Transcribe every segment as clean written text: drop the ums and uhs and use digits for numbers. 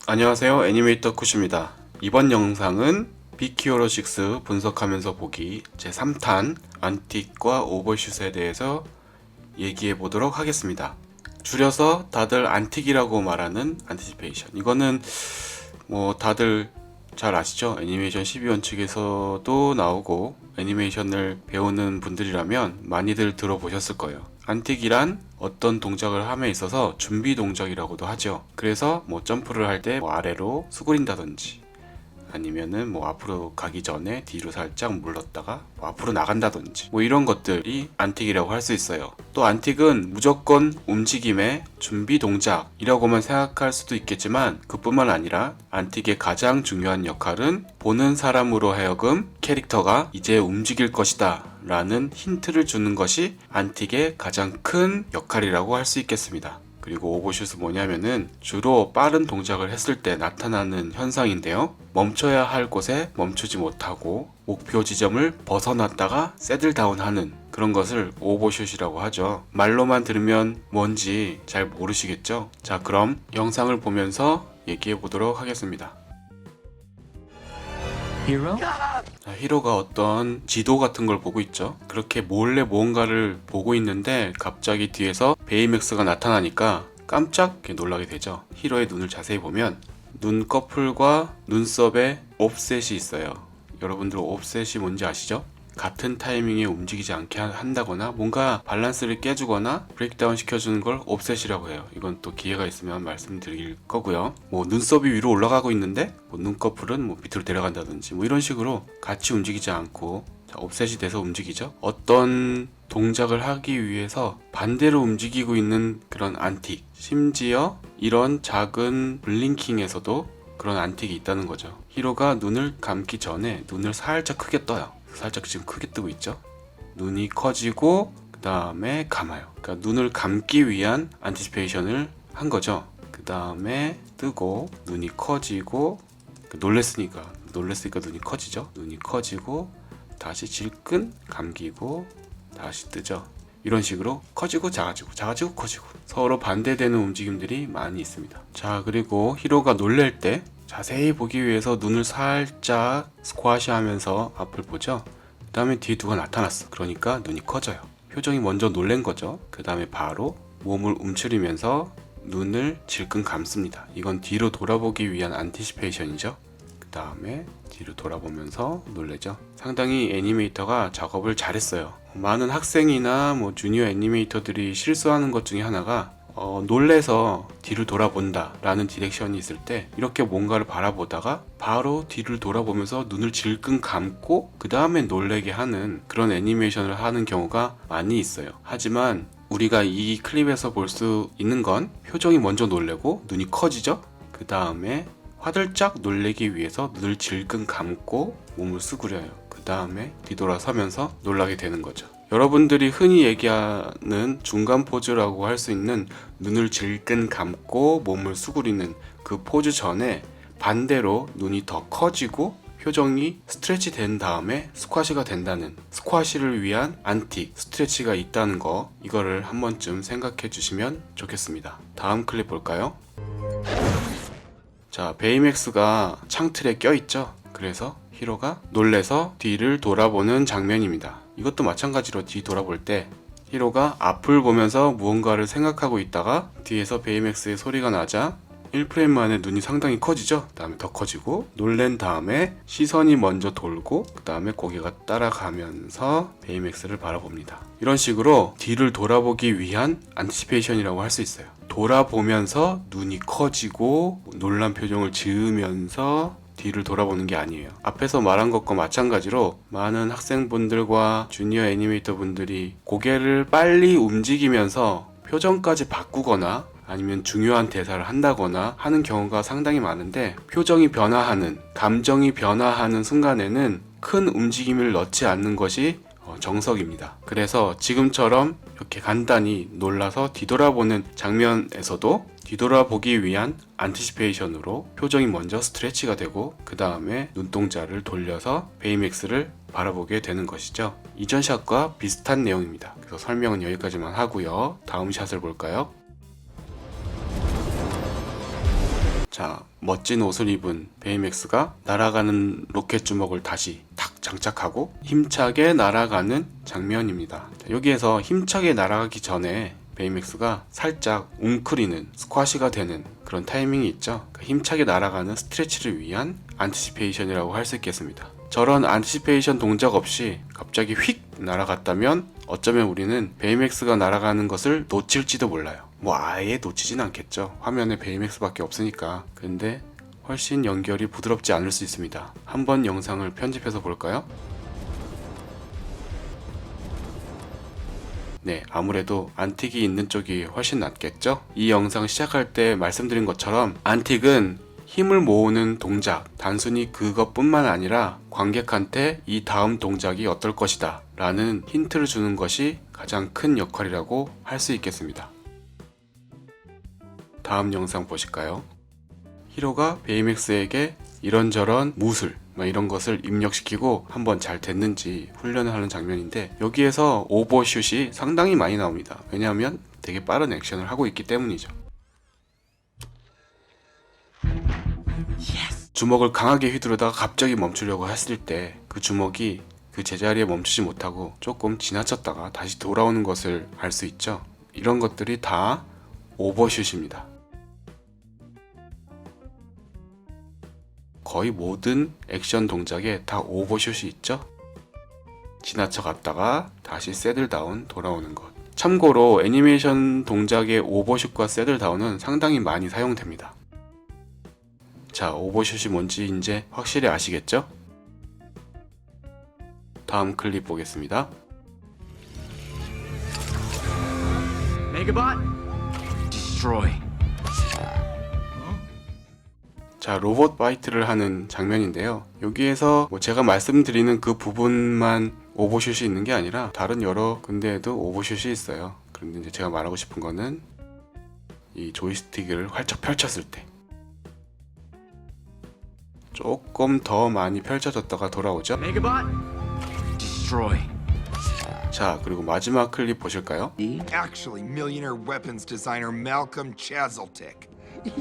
안녕하세요, 애니메이터 쿠시입니다. 이번 영상은 빅히어로 6 분석하면서 보기 제3탄 안틱과 오버슛에 대해서 얘기해 보도록 하겠습니다. 줄여서 다들 안틱이라고 말하는 안티시페이션. 이거는 뭐 다들 잘 아시죠? 애니메이션 12원칙에서도 나오고 애니메이션을 배우는 분들이라면 많이들 들어보셨을 거예요. 안틱이란 어떤 동작을 함에 있어서 준비 동작이라고도 하죠. 그래서 뭐 점프를 할 때 아래로 수그린다든지 아니면은 뭐 앞으로 가기 전에 뒤로 살짝 물렀다가 뭐 앞으로 나간다든지 뭐 이런 것들이 안틱이라고 할 수 있어요. 또 안틱은 무조건 움직임의 준비 동작이라고만 생각할 수도 있겠지만 그뿐만 아니라 안틱의 가장 중요한 역할은 보는 사람으로 하여금 캐릭터가 이제 움직일 것이다 라는 힌트를 주는 것이 안틱의 가장 큰 역할이라고 할 수 있겠습니다. 그리고 오버슛은 뭐냐면은 주로 빠른 동작을 했을 때 나타나는 현상인데요. 멈춰야 할 곳에 멈추지 못하고 목표 지점을 벗어났다가 새들다운하는 그런 것을 오버슛이라고 하죠. 말로만 들으면 뭔지 잘 모르시겠죠? 자, 그럼 영상을 보면서 얘기해 보도록 하겠습니다. 히로가 어떤 지도 같은 걸 보고 있죠. 그렇게 몰래 무언가를 보고 있는데 갑자기 뒤에서 베이맥스가 나타나니까 깜짝 놀라게 되죠. 히로의 눈을 자세히 보면 눈꺼풀과 눈썹에 옵셋이 있어요. 여러분들 옵셋이 뭔지 아시죠? 같은 타이밍에 움직이지 않게 한다거나 뭔가 밸런스를 깨주거나 브레이크다운 시켜주는 걸 옵셋이라고 해요. 이건 또 기회가 있으면 말씀드릴 거고요. 뭐 눈썹이 위로 올라가고 있는데 뭐 눈꺼풀은 뭐 밑으로 내려간다든지 뭐 이런 식으로 같이 움직이지 않고 옵셋이 돼서 움직이죠. 어떤 동작을 하기 위해서 반대로 움직이고 있는 그런 안틱, 심지어 이런 작은 블링킹에서도 그런 안틱이 있다는 거죠. 히로가 눈을 감기 전에 눈을 살짝 크게 떠요. 살짝 지금 크게 뜨고 있죠. 눈이 커지고 그 다음에 감아요. 그러니까 눈을 감기 위한 안티시페이션을 한 거죠. 그 다음에 뜨고 눈이 커지고 놀랬으니까 눈이 커지죠. 눈이 커지고 다시 질끈 감기고 다시 뜨죠. 이런 식으로 커지고 작아지고 작아지고 커지고 서로 반대되는 움직임들이 많이 있습니다. 자, 그리고 히로가 놀랄 때 자세히 보기 위해서 눈을 살짝 스쿼시 하면서 앞을 보죠. 그 다음에 뒤에 누가 나타났어. 그러니까 눈이 커져요. 표정이 먼저 놀란 거죠. 그 다음에 바로 몸을 움츠리면서 눈을 질끈 감습니다. 이건 뒤로 돌아보기 위한 안티시페이션이죠. 그 다음에 뒤로 돌아보면서 놀래죠. 상당히 애니메이터가 작업을 잘했어요. 많은 학생이나 뭐 주니어 애니메이터들이 실수하는 것 중에 하나가 놀래서 뒤를 돌아본다 라는 디렉션이 있을 때 이렇게 뭔가를 바라보다가 바로 뒤를 돌아보면서 눈을 질끈 감고 그 다음에 놀래게 하는 그런 애니메이션을 하는 경우가 많이 있어요. 하지만 우리가 이 클립에서 볼 수 있는 건 표정이 먼저 놀래고 눈이 커지죠. 그 다음에 화들짝 놀래기 위해서 눈을 질끈 감고 몸을 수그려요. 그 다음에 뒤돌아서면서 놀라게 되는 거죠. 여러분들이 흔히 얘기하는 중간 포즈라고 할 수 있는 눈을 질끈 감고 몸을 수그리는 그 포즈 전에 반대로 눈이 더 커지고 표정이 스트레치 된 다음에 스쿼시가 된다는, 스쿼시를 위한 안틱 스트레치가 있다는 거, 이거를 한 번쯤 생각해 주시면 좋겠습니다. 다음 클립 볼까요? 자, 베이맥스가 창틀에 껴있죠. 그래서 히로가 놀래서 뒤를 돌아보는 장면입니다. 이것도 마찬가지로 뒤 돌아볼 때 히로가 앞을 보면서 무언가를 생각하고 있다가 뒤에서 베이맥스의 소리가 나자 1프레임 만에 눈이 상당히 커지죠. 그 다음에 더 커지고 놀란 다음에 시선이 먼저 돌고 그 다음에 고개가 따라가면서 베이맥스를 바라봅니다. 이런 식으로 뒤를 돌아보기 위한 안티시페이션이라고 할 수 있어요. 돌아보면서 눈이 커지고 놀란 표정을 지으면서 뒤를 돌아보는 게 아니에요. 앞에서 말한 것과 마찬가지로 많은 학생분들과 주니어 애니메이터 분들이 고개를 빨리 움직이면서 표정까지 바꾸거나 아니면 중요한 대사를 한다거나 하는 경우가 상당히 많은데 표정이 변화하는, 감정이 변화하는 순간에는 큰 움직임을 넣지 않는 것이 정석입니다. 그래서 지금처럼 이렇게 간단히 놀라서 뒤돌아보는 장면에서도 뒤돌아보기 위한 안티시페이션으로 표정이 먼저 스트레치가 되고 그 다음에 눈동자를 돌려서 베이맥스를 바라보게 되는 것이죠. 이전 샷과 비슷한 내용입니다. 그래서 설명은 여기까지만 하고요. 다음 샷을 볼까요? 자, 멋진 옷을 입은 베이맥스가 날아가는 로켓 주먹을 다시 탁 장착하고 힘차게 날아가는 장면입니다. 자, 여기에서 힘차게 날아가기 전에 베이맥스가 살짝 웅크리는 스쿼시가 되는 그런 타이밍이 있죠. 그러니까 힘차게 날아가는 스트레치를 위한 안티시페이션이라고 할 수 있겠습니다. 저런 안티시페이션 동작 없이 갑자기 휙 날아갔다면 어쩌면 우리는 베이맥스가 날아가는 것을 놓칠지도 몰라요. 뭐 아예 놓치진 않겠죠. 화면에 베이맥스밖에 없으니까. 근데 훨씬 연결이 부드럽지 않을 수 있습니다. 한번 영상을 편집해서 볼까요? 네, 아무래도 안틱이 있는 쪽이 훨씬 낫겠죠? 이 영상 시작할 때 말씀드린 것처럼 안틱은 힘을 모으는 동작, 단순히 그것뿐만 아니라 관객한테 이 다음 동작이 어떨 것이다 라는 힌트를 주는 것이 가장 큰 역할이라고 할 수 있겠습니다. 다음 영상 보실까요? 히로가 베이맥스에게 이런저런 무술 이런 것을 입력시키고 한번 잘 됐는지 훈련을 하는 장면인데, 여기에서 오버슛이 상당히 많이 나옵니다. 왜냐하면 되게 빠른 액션을 하고 있기 때문이죠. 주먹을 강하게 휘두르다가 갑자기 멈추려고 했을 때 그 주먹이 그 제자리에 멈추지 못하고 조금 지나쳤다가 다시 돌아오는 것을 알 수 있죠. 이런 것들이 다 오버슛입니다. 거의 모든 액션 동작에 다 오버슛이 있죠. 지나쳐 갔다가 다시 새들다운 돌아오는 것. 참고로 애니메이션 동작의 오버슛과 새들다운은 상당히 많이 사용됩니다. 자, 오버슛이 뭔지 이제 확실히 아시겠죠? 다음 클립 보겠습니다. Megabot, destroy. 자, 로봇 파이트를 하는 장면인데요. 여기에서 제가 말씀드리는 그 부분만 오버슛이 있는 게 아니라 다른 여러 군데에도 오버슛이 있어요. 그런데 이제 제가 말하고 싶은 거는 이 조이스틱을 활짝 펼쳤을 때 조금 더 많이 펼쳐졌다가 돌아오죠. Megabot, destroy. 자, 그리고 마지막 클립 보실까요? Actually, millionaire weapons designer Malcolm Chazeltic.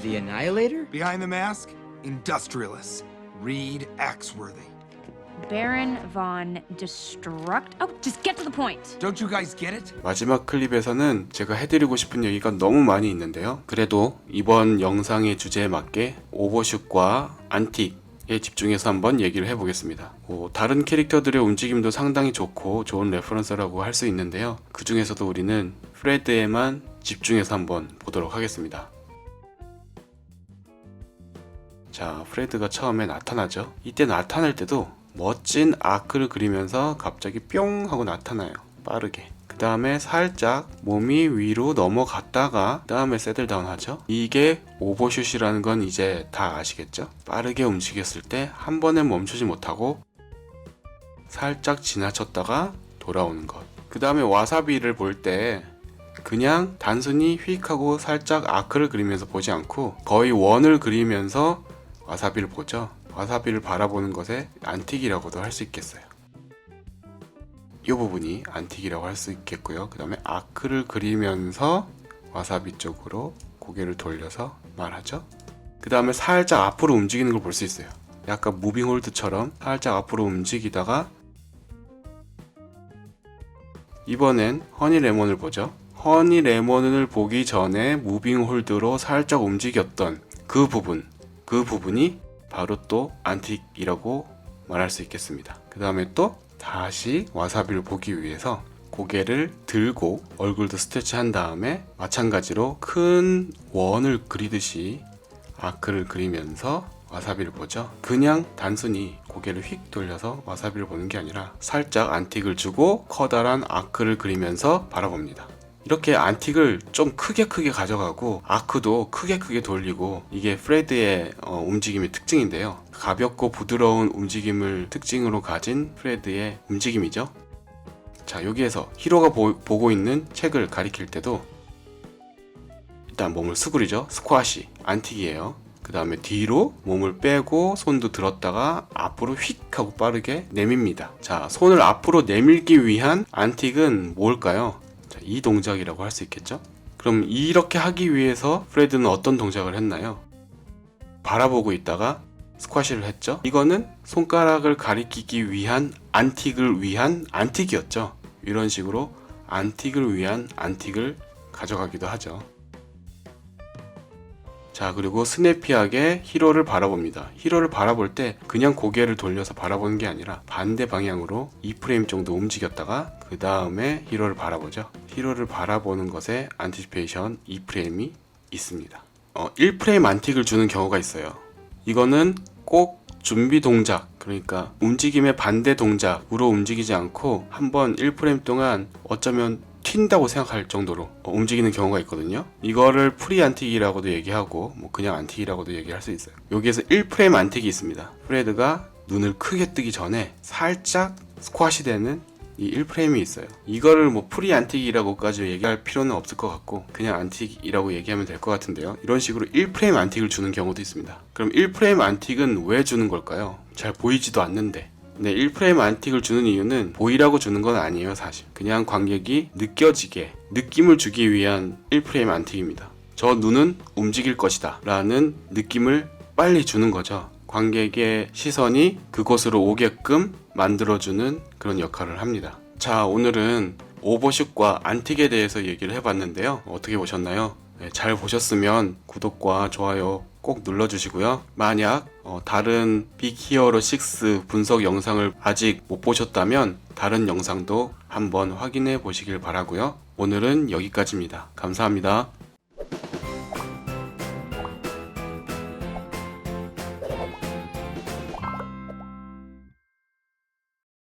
The Annihilator? Behind the mask, industrialist Reed Axworthy. Baron von Destruct. Oh, just get to the point. Don't you guys get it? 마지막 클립에서는 제가 해드리고 싶은 얘기가 너무 많이 있는데요. 그래도 이번 영상의 주제에 맞게 오버슛과 안틱에 집중해서 한번 얘기를 해보겠습니다. 다른 캐릭터들의 움직임도 상당히 좋고 좋은 레퍼런스라고 할 수 있는데요. 그 중에서도 우리는 프레드에만 집중해서 한번 보도록 하겠습니다. 자, 프레드가 처음에 나타나죠. 이때 나타날 때도 멋진 아크를 그리면서 갑자기 뿅 하고 나타나요. 빠르게. 그 다음에 살짝 몸이 위로 넘어갔다가 그 다음에 새들다운 하죠. 이게 오버슛이라는 건 이제 다 아시겠죠? 빠르게 움직였을 때 한 번에 멈추지 못하고 살짝 지나쳤다가 돌아오는 것. 그 다음에 와사비를 볼 때 그냥 단순히 휙 하고 살짝 아크를 그리면서 보지 않고 거의 원을 그리면서 와사비를 보죠. 와사비를 바라보는 것에 안틱이라고도 할 수 있겠어요. 이 부분이 안틱이라고 할 수 있겠고요. 그 다음에 아크를 그리면서 와사비 쪽으로 고개를 돌려서 말하죠. 그 다음에 살짝 앞으로 움직이는 걸 볼 수 있어요. 약간 무빙홀드처럼 살짝 앞으로 움직이다가 이번엔 허니레몬을 보죠. 허니레몬을 보기 전에 무빙홀드로 살짝 움직였던 그 부분이 바로 또 안틱이라고 말할 수 있겠습니다. 그 다음에 또 다시 와사비를 보기 위해서 고개를 들고 얼굴도 스트레치 한 다음에 마찬가지로 큰 원을 그리듯이 아크를 그리면서 와사비를 보죠. 그냥 단순히 고개를 휙 돌려서 와사비를 보는 게 아니라 살짝 안틱을 주고 커다란 아크를 그리면서 바라봅니다. 이렇게 안틱을 좀 크게 가져가고 아크도 크게 돌리고, 이게 프레드의 움직임의 특징인데요. 가볍고 부드러운 움직임을 특징으로 가진 프레드의 움직임이죠. 자, 여기에서 히로가 보고 있는 책을 가리킬 때도 일단 몸을 수그리죠. 스쿼시, 안틱이에요. 그 다음에 뒤로 몸을 빼고 손도 들었다가 앞으로 휙 하고 빠르게 내밉니다. 자, 손을 앞으로 내밀기 위한 안틱은 뭘까요? 이 동작이라고 할 수 있겠죠? 그럼 이렇게 하기 위해서 프레드는 어떤 동작을 했나요? 바라보고 있다가 스쿼시를 했죠. 이거는 손가락을 가리키기 위한 안틱을 위한 안틱이었죠. 이런 식으로 안틱을 위한 안틱을 가져가기도 하죠. 자, 그리고 스냅피하게 히로를 바라봅니다. 히로를 바라볼 때 그냥 고개를 돌려서 바라보는 게 아니라 반대 방향으로 2프레임 정도 움직였다가 그 다음에 히로를 바라보죠. 히로를 바라보는 것에 안티시페이션 2프레임이 있습니다. 1프레임 안틱을 주는 경우가 있어요. 이거는 꼭 준비 동작, 그러니까 움직임의 반대 동작으로 움직이지 않고 한번 1프레임 동안 어쩌면 튄다고 생각할 정도로 움직이는 경우가 있거든요. 이거를 프리 안틱이라고도 얘기하고 뭐 그냥 안틱이라고도 얘기할 수 있어요. 여기에서 1프레임 안틱이 있습니다. 프레드가 눈을 크게 뜨기 전에 살짝 스쿼시 되는 이 1프레임이 있어요. 이거를 뭐 프리 안틱이라고까지 얘기할 필요는 없을 것 같고 그냥 안틱이라고 얘기하면 될 것 같은데요. 이런 식으로 1프레임 안틱을 주는 경우도 있습니다. 그럼 1프레임 안틱은 왜 주는 걸까요? 잘 보이지도 않는데. 네, 1프레임 안틱을 주는 이유는 보이라고 주는 건 아니에요. 사실 그냥 관객이 느껴지게 느낌을 주기 위한 1프레임 안틱입니다. 저 눈은 움직일 것이다 라는 느낌을 빨리 주는 거죠. 관객의 시선이 그곳으로 오게끔 만들어주는 그런 역할을 합니다. 자, 오늘은 오버슛과 안틱에 대해서 얘기를 해봤는데요. 어떻게 보셨나요? 네, 잘 보셨으면 구독과 좋아요 꼭 눌러주시고요. 만약 다른 빅히어로 6 분석 영상을 아직 못 보셨다면 다른 영상도 한번 확인해 보시길 바라고요. 오늘은 여기까지입니다. 감사합니다.